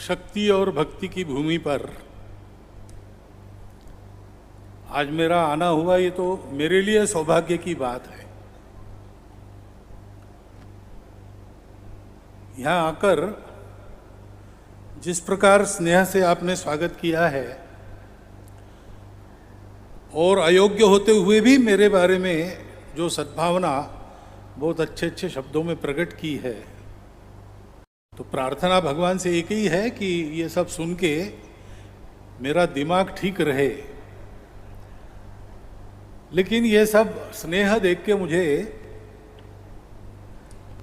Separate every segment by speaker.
Speaker 1: शक्ति और भक्ति की भूमि पर आज मेरा आना हुआ, ये तो मेरे लिए सौभाग्य की बात है। यहाँ आकर जिस प्रकार स्नेह से आपने स्वागत किया है और अयोग्य होते हुए भी मेरे बारे में जो सद्भावना बहुत अच्छे अच्छे शब्दों में प्रकट की है, तो प्रार्थना भगवान से एक ही है कि ये सब सुन के मेरा दिमाग ठीक रहे। लेकिन ये सब स्नेह देख के मुझे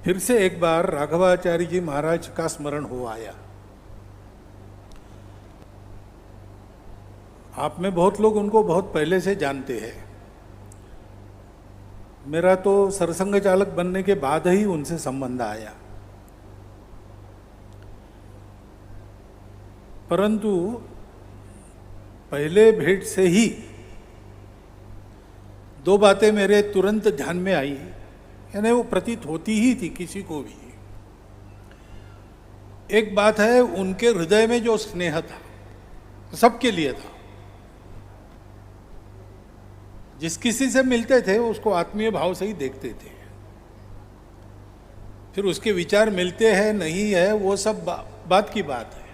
Speaker 1: फिर से एक बार राघवाचार्य जी महाराज का स्मरण हो आया। आप में बहुत लोग उनको बहुत पहले से जानते हैं। मेरा तो सरसंघ चालक बनने के बाद ही उनसे संबंध आया, परंतु पहले भेंट से ही दो बातें मेरे तुरंत ध्यान में आई, यानी वो प्रतीत होती ही थी किसी को भी। एक बात है, उनके हृदय में जो स्नेह था सबके लिए था। जिस किसी से मिलते थे उसको आत्मीय भाव से ही देखते थे। फिर उसके विचार मिलते हैं नहीं है वो सब बात की बात है।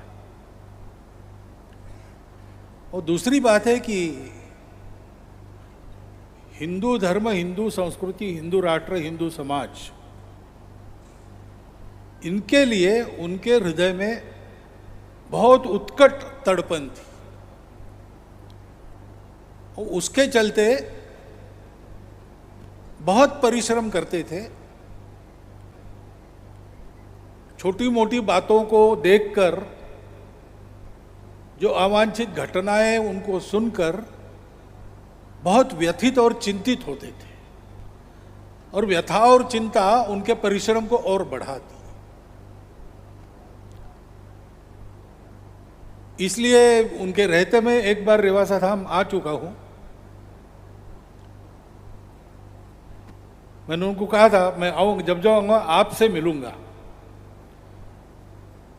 Speaker 1: और दूसरी बात है कि हिंदू धर्म, हिंदू संस्कृति, हिंदू राष्ट्र, हिंदू समाज, इनके लिए उनके हृदय में बहुत उत्कट तड़पन थी। और उसके चलते बहुत परिश्रम करते थे। छोटी मोटी बातों को देखकर, जो अवांछित घटनाएं उनको सुनकर बहुत व्यथित और चिंतित होते थे, और व्यथा और चिंता उनके परिश्रम को और बढ़ाती। इसलिए उनके रहते में एक बार रेवासा धाम आ चुका हूं। मैंने उनको कहा था मैं आऊंगा, जब जाऊंगा आपसे मिलूंगा,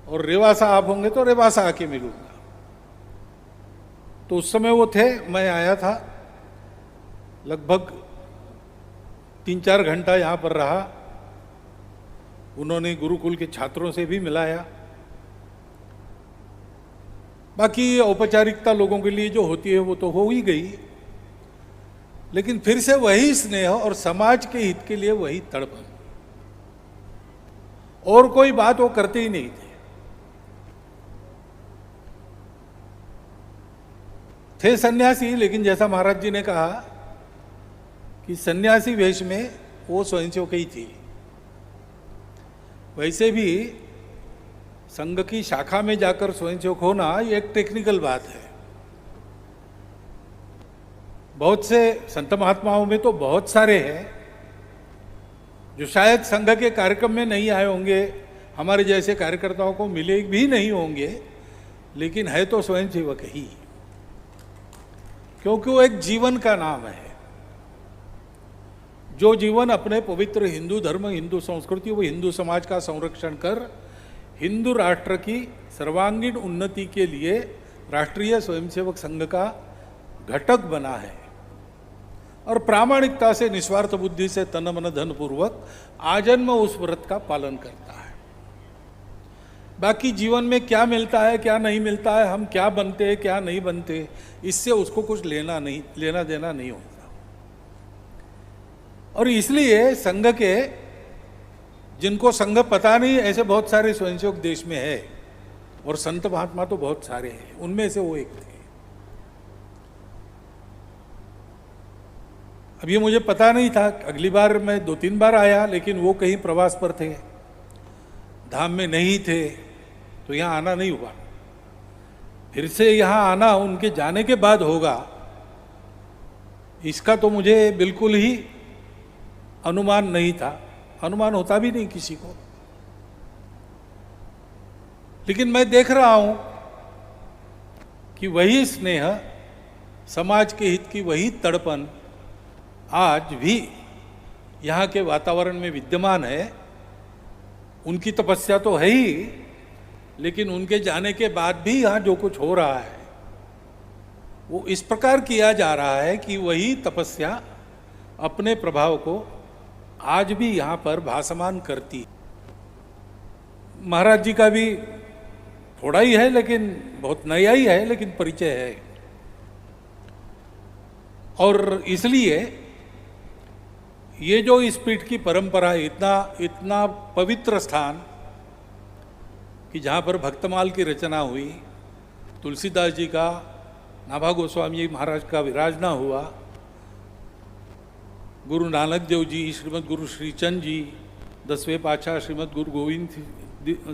Speaker 1: और रेवासा आप होंगे तो रेवासा आके मिलूंगा। तो उस समय वो थे, मैं आया था, लगभग 3-4 घंटा यहाँ पर रहा। उन्होंने गुरुकुल के छात्रों से भी मिलाया। बाकी औपचारिकता लोगों के लिए जो होती है वो तो हो ही गई, लेकिन फिर से वही स्नेह और समाज के हित के लिए वही तड़पन। और कोई बात वो करते ही नहीं थे सन्यासी, लेकिन जैसा महाराज जी ने कहा कि सन्यासी वेश में वो स्वयंसेवक ही थी। वैसे भी संघ की शाखा में जाकर स्वयंसेवक होना ये एक टेक्निकल बात है। बहुत से संत महात्माओं में तो बहुत सारे हैं जो शायद संघ के कार्यक्रम में नहीं आए होंगे, हमारे जैसे कार्यकर्ताओं को मिले भी नहीं होंगे, लेकिन है तो स्वयंसेवक ही, क्योंकि वो एक जीवन का नाम है। जो जीवन अपने पवित्र हिंदू धर्म, हिंदू संस्कृति व हिंदू समाज का संरक्षण कर हिंदू राष्ट्र की सर्वांगीण उन्नति के लिए राष्ट्रीय स्वयंसेवक संघ का घटक बना है, और प्रामाणिकता से, निस्वार्थ बुद्धि से, तन मन धन पूर्वक आजन्म उस व्रत का पालन करता है। बाकी जीवन में क्या मिलता है क्या नहीं मिलता है, हम क्या बनते हैं क्या नहीं बनते, इससे उसको कुछ लेना देना नहीं होता। और इसलिए संघ के, जिनको संघ पता नहीं, ऐसे बहुत सारे स्वयंसेवक देश में है, और संत महात्मा तो बहुत सारे हैं, उनमें से वो एक थे। अब ये मुझे पता नहीं था। अगली बार मैं 2-3 बार आया, लेकिन वो कहीं प्रवास पर थे, धाम में नहीं थे, तो यहाँ आना नहीं हुआ। फिर से यहाँ आना उनके जाने के बाद होगा, इसका तो मुझे बिल्कुल ही अनुमान नहीं था। अनुमान होता भी नहीं किसी को। लेकिन मैं देख रहा हूं कि वही स्नेह, समाज के हित की वही तड़पन आज भी यहाँ के वातावरण में विद्यमान है। उनकी तपस्या तो है ही, लेकिन उनके जाने के बाद भी यहाँ जो कुछ हो रहा है वो इस प्रकार किया जा रहा है कि वही तपस्या अपने प्रभाव को आज भी यहाँ पर भासमान करती है। महाराज जी का भी थोड़ा ही है, लेकिन बहुत नया ही है, लेकिन परिचय है। और इसलिए ये जो इस पीठ की परंपरा है, इतना पवित्र स्थान कि जहाँ पर भक्तमाल की रचना हुई, तुलसीदास जी का, नाभा गोस्वामी जी महाराज का विराजना हुआ, गुरु नानक देव जी, श्रीमद गुरु श्रीचंद जी, 10वें पातशाह श्रीमद गुरु गोविंद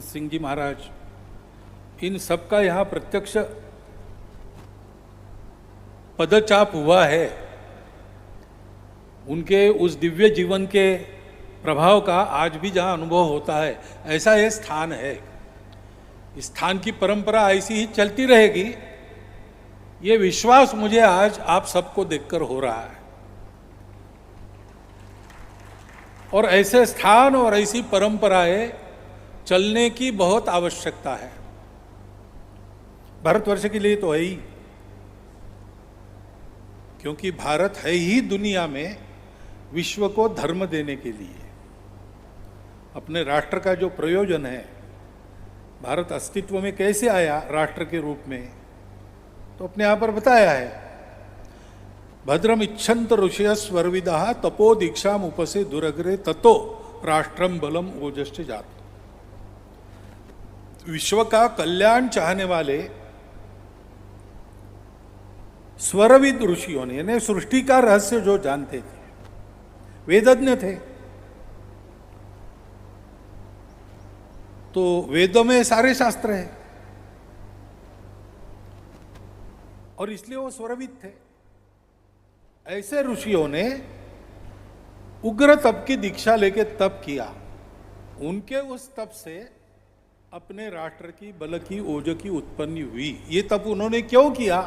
Speaker 1: सिंह जी महाराज, इन सब का यहाँ प्रत्यक्ष पदचाप हुआ है। उनके उस दिव्य जीवन के प्रभाव का आज भी जहाँ अनुभव होता है, ऐसा ये स्थान है। इस स्थान की परंपरा ऐसी ही चलती रहेगी, ये विश्वास मुझे आज आप सबको देखकर हो रहा है। और ऐसे स्थान और ऐसी परंपराएं चलने की बहुत आवश्यकता है। भारतवर्ष के लिए तो है ही, क्योंकि भारत है ही दुनिया में विश्व को धर्म देने के लिए। अपने राष्ट्र का जो प्रयोजन है, भारत अस्तित्व में कैसे आया राष्ट्र के रूप में, तो अपने यहाँ पर बताया है, भद्रम इच्छन्त ऋषय स्वर्विदा तपो दीक्षा उपसे दुरग्रे ततो राष्ट्रम बलम ओजश्च जात। विश्व का कल्याण चाहने वाले स्वरविद ऋषियों ने, यानी सृष्टि का रहस्य जो जानते थे, वेदज्ञ थे, तो वेदों में सारे शास्त्र हैं और इसलिए वो स्वरविद थे। ऐसे ऋषियों ने उग्र तप की दीक्षा लेके तप किया। उनके उस तप से अपने राष्ट्र की बल की ओज की उत्पत्ति हुई। ये तप उन्होंने क्यों किया?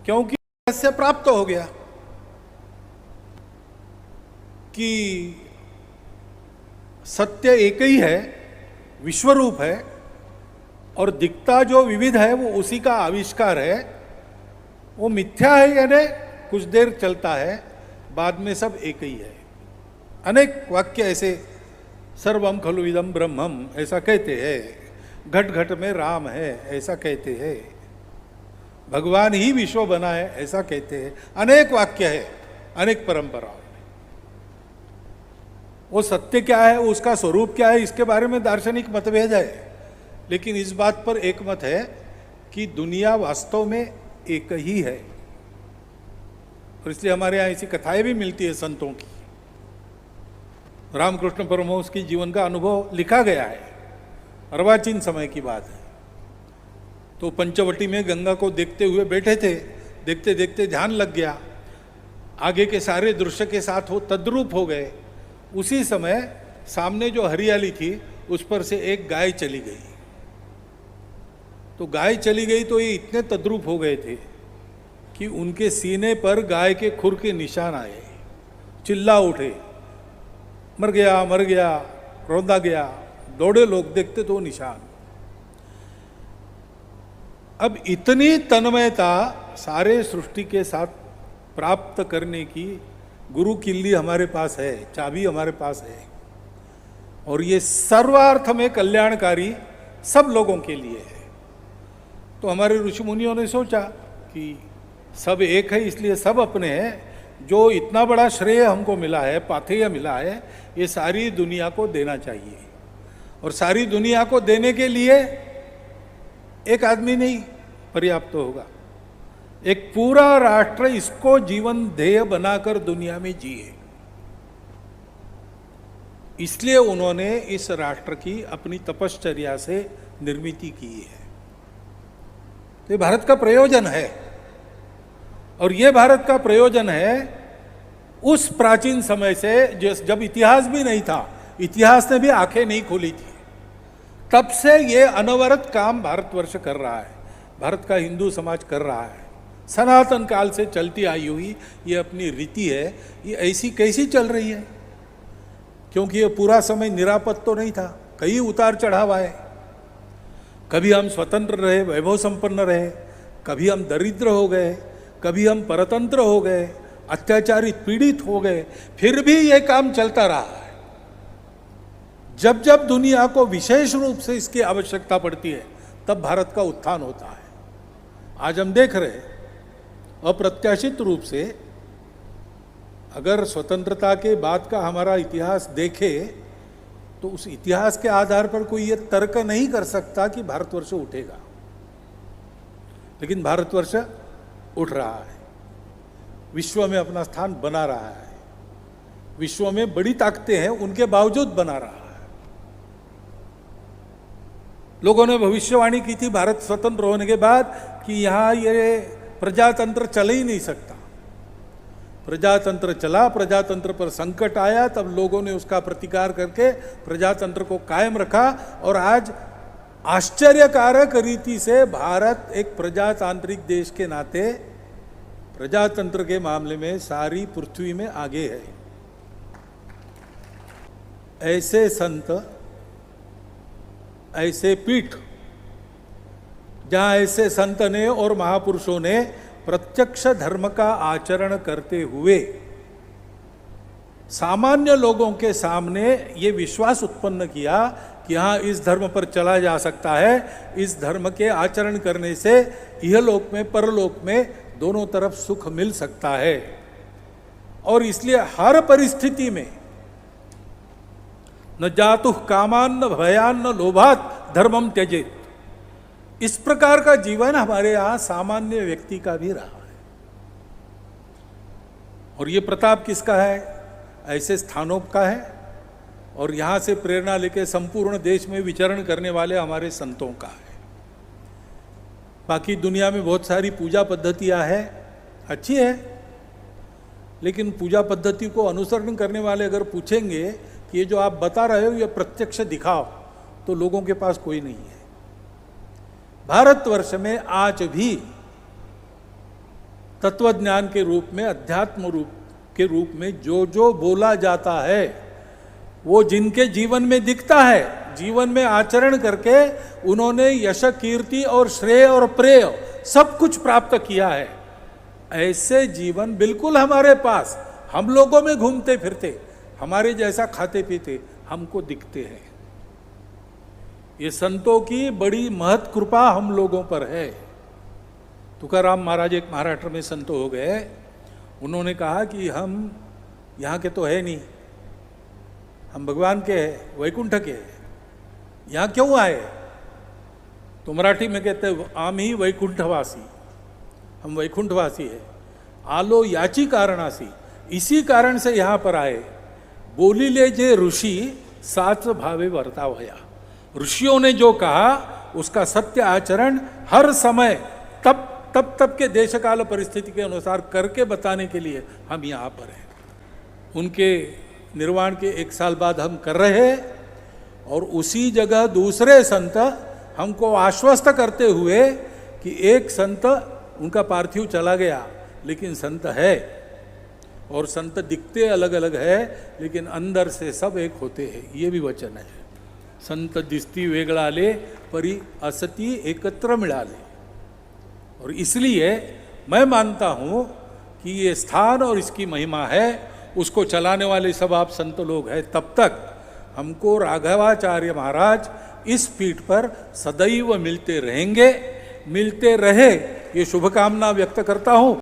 Speaker 1: क्योंकि रहस्य प्राप्त हो गया कि सत्य एक ही है, विश्वरूप है, और दिखता जो विविध है वो उसी का आविष्कार है। वो मिथ्या है, यानी कुछ देर चलता है, बाद में सब एक ही है। अनेक वाक्य ऐसे, सर्वम खलु इदम ब्रह्मम ऐसा कहते हैं, घट घट में राम है ऐसा कहते हैं, भगवान ही विश्व बना है ऐसा कहते हैं। अनेक वाक्य है, अनेक परंपराओं में। वो सत्य क्या है, उसका स्वरूप क्या है, इसके बारे में दार्शनिक मतभेद है, लेकिन इस बात पर एक मत है कि दुनिया वास्तव में एक ही है। और इसलिए हमारे यहाँ ऐसी कथाएं भी मिलती है संतों की। रामकृष्ण परमहंस की जीवन का अनुभव लिखा गया है, अर्वाचीन समय की बात है। तो पंचवटी में गंगा को देखते हुए बैठे थे, देखते देखते ध्यान लग गया, आगे के सारे दृश्य के साथ वो तद्रूप हो गए। उसी समय सामने जो हरियाली थी उस पर से एक गाय चली गई। तो गाय चली गई तो ये इतने तद्रूप हो गए थे कि उनके सीने पर गाय के खुर के निशान आए। चिल्ला उठे, मर गया मर गया, रोंदा गया। दौड़े लोग, देखते तो निशान। अब इतनी तन्मयता सारे सृष्टि के साथ प्राप्त करने की गुरु किल्ली हमारे पास है, चाबी हमारे पास है, और ये सर्वार्थ में कल्याणकारी सब लोगों के लिए है। तो हमारे ऋषि मुनियों ने सोचा कि सब एक है, इसलिए सब अपने हैं। जो इतना बड़ा श्रेय हमको मिला है, पाथेय मिला है, ये सारी दुनिया को देना चाहिए। और सारी दुनिया को देने के लिए एक आदमी नहीं पर्याप्त होगा, एक पूरा राष्ट्र इसको जीवन ध्येय बनाकर दुनिया में जिए। इसलिए उन्होंने इस राष्ट्र की अपनी तपश्चर्या से निर्मित की है। तो ये भारत का प्रयोजन है, और ये भारत का प्रयोजन है उस प्राचीन समय से जब इतिहास भी नहीं था, इतिहास ने भी आंखें नहीं खोली थी, तब से ये अनवरत काम भारतवर्ष कर रहा है, भारत का हिंदू समाज कर रहा है। सनातन काल से चलती आई हुई ये अपनी रीति है। ये ऐसी कैसी चल रही है? क्योंकि ये पूरा समय निरापद तो नहीं था, कई उतार चढ़ाव आए। कभी हम स्वतंत्र रहे, वैभव संपन्न रहे, कभी हम दरिद्र हो गए, कभी हम परतंत्र हो गए, अत्याचारित पीड़ित हो गए, फिर भी ये काम चलता रहा है। जब जब दुनिया को विशेष रूप से इसकी आवश्यकता पड़ती है तब भारत का उत्थान होता है। आज हम देख रहे हैं अप्रत्याशित रूप से, अगर स्वतंत्रता के बाद का हमारा इतिहास देखे तो उस इतिहास के आधार पर कोई ये तर्क नहीं कर सकता कि भारतवर्ष उठेगा, लेकिन भारतवर्ष उठ रहा है, विश्व में अपना स्थान बना रहा है, विश्व में बड़ी ताकतें हैं उनके बावजूद बना रहा है। लोगों ने भविष्यवाणी की थी भारत स्वतंत्र होने के बाद कि यहाँ ये प्रजातंत्र चल ही नहीं सकता। प्रजातंत्र चला, प्रजातंत्र पर संकट आया, तब लोगों ने उसका प्रतिकार करके प्रजातंत्र को कायम रखा और आज आश्चर्यकारक रीति से भारत एक प्रजातांत्रिक देश के नाते प्रजातंत्र के मामले में सारी पृथ्वी में आगे है। ऐसे संत, ऐसे पीठ, जहां ऐसे संत ने और महापुरुषों ने प्रत्यक्ष धर्म का आचरण करते हुए सामान्य लोगों के सामने ये विश्वास उत्पन्न किया कि हाँ, इस धर्म पर चला जा सकता है, इस धर्म के आचरण करने से इहलोक में परलोक में दोनों तरफ सुख मिल सकता है। और इसलिए हर परिस्थिति में न जातुः कामान न भयान न लोभात धर्मम त्यजेत, इस प्रकार का जीवन हमारे यहां सामान्य व्यक्ति का भी रहा है। और ये प्रताप किसका है? ऐसे स्थानों का है और यहां से प्रेरणा लेकर संपूर्ण देश में विचरण करने वाले हमारे संतों का है। बाकी दुनिया में बहुत सारी पूजा पद्धतियां हैं, अच्छी है, लेकिन पूजा पद्धति को अनुसरण करने वाले अगर पूछेंगे कि ये जो आप बता रहे हो ये प्रत्यक्ष दिखाओ, तो लोगों के पास कोई नहीं है। भारतवर्ष में आज भी तत्वज्ञान के रूप में, अध्यात्म रूप के रूप में जो जो बोला जाता है वो जिनके जीवन में दिखता है, जीवन में आचरण करके उन्होंने यश, कीर्ति और श्रेय और प्रेय सब कुछ प्राप्त किया है, ऐसे जीवन बिल्कुल हमारे पास, हम लोगों में घूमते फिरते, हमारे जैसा खाते पीते हमको दिखते हैं। ये संतों की बड़ी महत कृपा हम लोगों पर है। तुकाराम महाराज एक महाराष्ट्र में संत हो गए, उन्होंने कहा कि हम यहाँ के तो है नहीं, हम भगवान के हैं, वैकुंठ के हैं, यहाँ क्यों आए? तो मराठी में कहते हैं आम्ही वैकुंठवासी, हम वैकुंठवासी है, आलो याची कारणासी, इसी कारण से यहाँ पर आए। बोलिले जे ऋषि साच भावे वर्तावया, ऋषियों ने जो कहा उसका सत्य आचरण हर समय तब के देश काल परिस्थिति के अनुसार करके बताने के लिए हम यहाँ पर हैं। उनके निर्वाण के 1 साल बाद हम कर रहे हैं और उसी जगह दूसरे संत हमको आश्वस्त करते हुए कि एक संत उनका पार्थिव चला गया लेकिन संत है, और संत दिखते अलग अलग है लेकिन अंदर से सब एक होते हैं, ये भी वचन है। संत दिसती वेगळाले परी असती एकत्र मिळाले। और इसलिए मैं मानता हूँ कि ये स्थान और इसकी महिमा है, उसको चलाने वाले सब आप संत लोग हैं। तब तक हमको राघवाचार्य महाराज इस पीठ पर सदैव मिलते रहेंगे, मिलते रहे, ये शुभकामना व्यक्त करता हूँ।